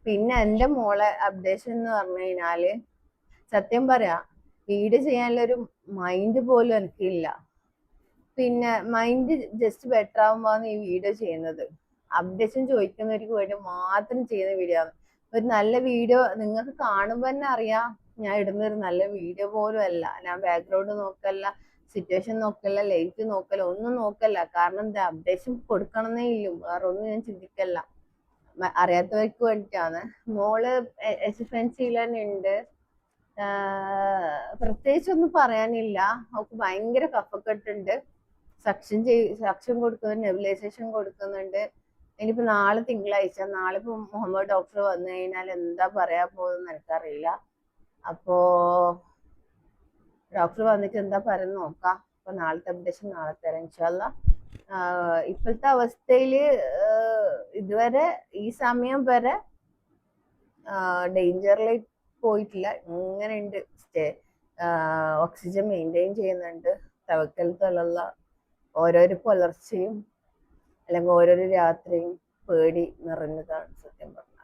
പിന്നെ എൻ്റെ മോളെ അപ്ഡേഷൻ എന്ന് പറഞ്ഞു കഴിഞ്ഞാല് സത്യം പറയാ വീഡിയോ ചെയ്യാനുള്ളൊരു മൈൻഡ് പോലും എനിക്കില്ല. പിന്നെ മൈൻഡ് ജസ്റ്റ് ബെറ്റർ ആകുമ്പോഴാണ് ഈ വീഡിയോ ചെയ്യുന്നത്. അപ്ഡേഷൻ ചോദിക്കുന്നവർക്ക് വേണ്ടി മാത്രം ചെയ്യുന്ന വീഡിയോ ആണ്. ഒരു നല്ല വീഡിയോ നിങ്ങൾക്ക് കാണുമ്പോൾ തന്നെ അറിയാം ഞാൻ ഇടുന്നൊരു നല്ല വീഡിയോ പോലും അല്ല. ഞാൻ ബാക്ക്ഗ്രൗണ്ട് നോക്കല്ല, സിറ്റുവേഷൻ നോക്കല്ല, ലൈറ്റ് നോക്കല്ല, ഒന്നും നോക്കല്ല. കാരണം എന്താ, അപ്ഡേഷൻ കൊടുക്കണമെന്നേ ഇല്ലു, വേറെ ഒന്നും ഞാൻ ചിന്തിക്കല്ല. അറിയാത്തവർക്ക് വേണ്ടിയിട്ടാണ്. മോള് SFNCയിൽ തന്നെ ഉണ്ട്. പ്രത്യേകിച്ചൊന്നും പറയാനില്ല. അവൾക്ക് ഭയങ്കര കഫക്കെട്ടുണ്ട്. സക്ഷൻ കൊടുക്കുന്നുണ്ട്, നെബുലൈസേഷൻ കൊടുക്കുന്നുണ്ട്. ഇനിയിപ്പോ നാളെ തിങ്കളാഴ്ച, നാളെ ഇപ്പൊ മുഹമ്മദ് ഡോക്ടർ വന്നു കഴിഞ്ഞാൽ എന്താ പറയാ പോകുന്നത് എനിക്കറിയില്ല. അപ്പോ ഡോക്ടർ വന്നിട്ട് എന്താ പറയുന്നത് നോക്കാം. അപ്പൊ നാളത്തെ അപ്ഡേഷൻ നാളെ തരാം ഇൻഷാല്ലാ. ഇപ്പോഴത്തെ അവസ്ഥയില് ഇതുവരെ ഈ സമയം വരെ ഡേഞ്ചറിൽ പോയിട്ടില്ല. ഇങ്ങനെ ഉണ്ട്, ഓക്സിജൻ മെയിൻറ്റെയിൻ ചെയ്യുന്നുണ്ട്. തവക്കൽത്തു അലല്ലാഹ്. ഓരോരോ പുലർച്ചയും അല്ലെങ്കിൽ ഓരോരോ രാത്രിയും പേടി നിറഞ്ഞതാണ് സത്യം പറഞ്ഞത്.